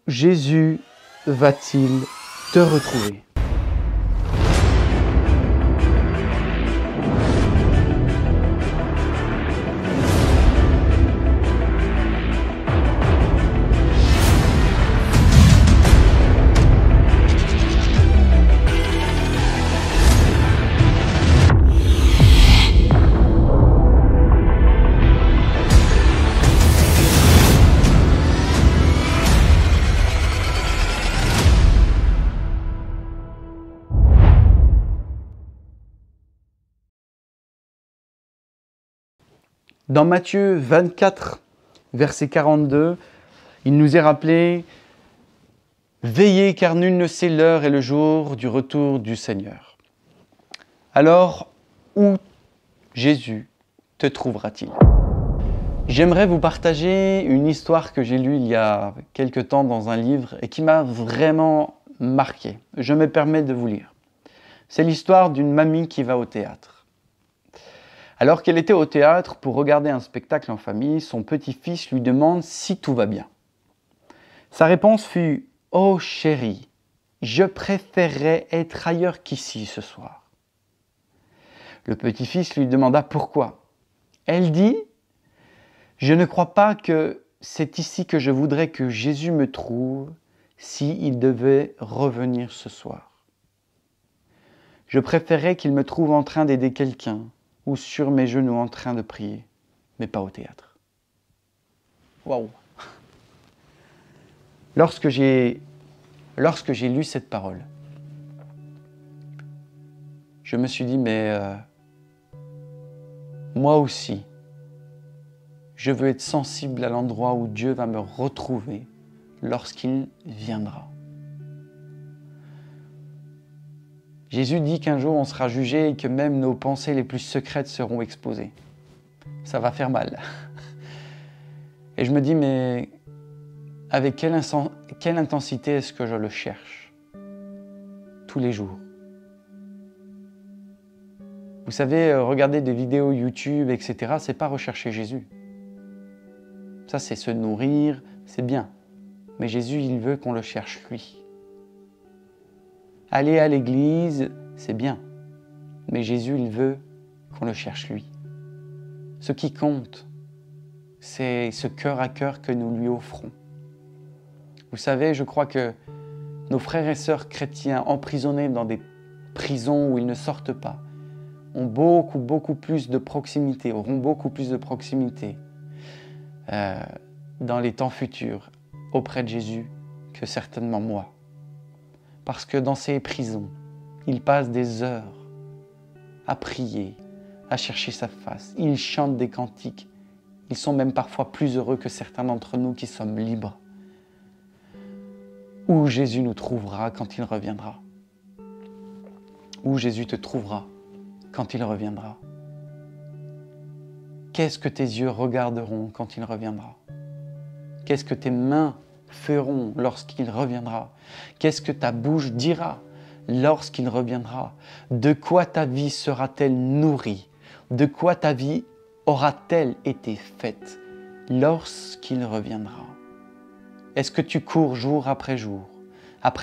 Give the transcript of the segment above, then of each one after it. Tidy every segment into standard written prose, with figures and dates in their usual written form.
Jésus va-t-il te retrouver? Dans Matthieu 24, verset 42, il nous est rappelé « Veillez car nul ne sait l'heure et le jour du retour du Seigneur. » Alors, où Jésus te trouvera-t-il? J'aimerais vous partager une histoire que j'ai lue il y a quelque temps dans un livre et qui m'a vraiment marqué. Je me permets de vous lire. C'est l'histoire d'une mamie qui va au théâtre. Alors qu'elle était au théâtre pour regarder un spectacle en famille, son petit-fils lui demande si tout va bien. Sa réponse fut « Oh chérie, je préférerais être ailleurs qu'ici ce soir. » Le petit-fils lui demanda pourquoi. Elle dit « Je ne crois pas que c'est ici que je voudrais que Jésus me trouve s'il devait revenir ce soir. Je préférerais qu'il me trouve en train d'aider quelqu'un ou sur mes genoux en train de prier, mais pas au théâtre. » Waouh! Lorsque j'ai lu cette parole, je me suis dit, mais moi aussi, je veux être sensible à l'endroit où Dieu va me retrouver lorsqu'il viendra. Jésus dit qu'un jour on sera jugé et que même nos pensées les plus secrètes seront exposées. Ça va faire mal. Et je me dis, mais avec quelle intensité est-ce que je le cherche tous les jours? Vous savez, regarder des vidéos YouTube, etc., c'est pas rechercher Jésus. Ça, c'est se nourrir, c'est bien. Mais Jésus, il veut qu'on le cherche lui. Aller à l'église, c'est bien. Mais Jésus, il veut qu'on le cherche lui. Ce qui compte, c'est ce cœur à cœur que nous lui offrons. Vous savez, je crois que nos frères et sœurs chrétiens emprisonnés dans des prisons où ils ne sortent pas ont beaucoup plus de proximité, auront beaucoup plus de proximité dans les temps futurs auprès de Jésus que certainement moi. Parce que dans ces prisons, ils passent des heures à prier, à chercher sa face. Ils chantent des cantiques. Ils sont même parfois plus heureux que certains d'entre nous qui sommes libres. Où Jésus nous trouvera quand il reviendra? Où Jésus te trouvera quand il reviendra? Qu'est-ce que tes yeux regarderont quand il reviendra? Qu'est-ce que tes mains feront lorsqu'il reviendra? Qu'est-ce que ta bouche dira lorsqu'il reviendra? De quoi ta vie sera-t-elle nourrie? De quoi ta vie aura-t-elle été faite lorsqu'il reviendra? Est-ce que tu cours jour après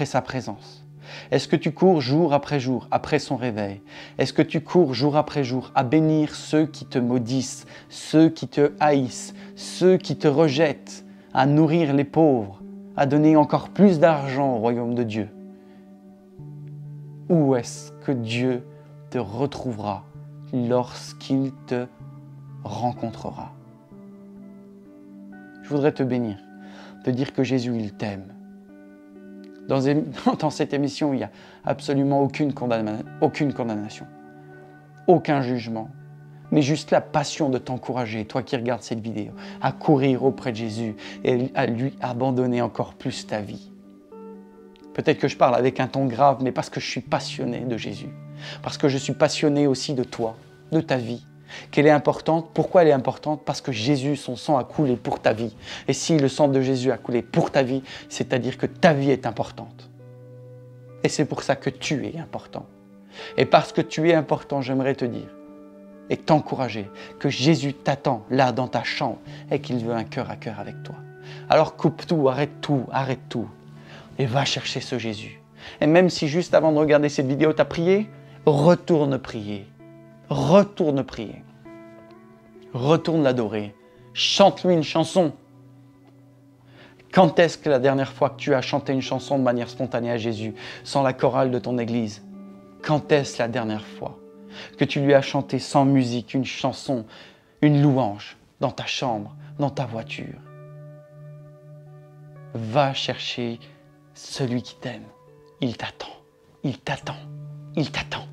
sa présence? Est-ce que tu cours jour, après son réveil? Est-ce que tu cours jour après jour à bénir ceux qui te maudissent, ceux qui te haïssent, ceux qui te rejettent, à nourrir les pauvres, à donner encore plus d'argent au royaume de Dieu? Où est-ce que Dieu te retrouvera lorsqu'il te rencontrera? Je voudrais te bénir, te dire que Jésus, il t'aime. Dans cette émission, il n'y a absolument aucune condamnation, aucun jugement, mais juste la passion de t'encourager, toi qui regardes cette vidéo, à courir auprès de Jésus et à lui abandonner encore plus ta vie. Peut-être que je parle avec un ton grave, mais parce que je suis passionné de Jésus, parce que je suis passionné aussi de toi, de ta vie, qu'elle est importante. Pourquoi elle est importante? Parce que Jésus, son sang a coulé pour ta vie. Et si le sang de Jésus a coulé pour ta vie, c'est-à-dire que ta vie est importante. Et c'est pour ça que tu es important. Et parce que tu es important, j'aimerais te dire et t'encourager que Jésus t'attend là dans ta chambre et qu'il veut un cœur à cœur avec toi. Alors coupe tout, arrête tout, arrête tout. Et va chercher ce Jésus. Et même si juste avant de regarder cette vidéo, tu as prié, retourne prier. Retourne prier. Retourne l'adorer. Chante-lui une chanson. Quand est-ce que la dernière fois que tu as chanté une chanson de manière spontanée à Jésus, sans la chorale de ton église? Quand est-ce la dernière fois que tu lui as chanté sans musique une chanson, une louange, dans ta chambre, dans ta voiture? Va chercher celui qui t'aime. Il t'attend. Il t'attend. Il t'attend.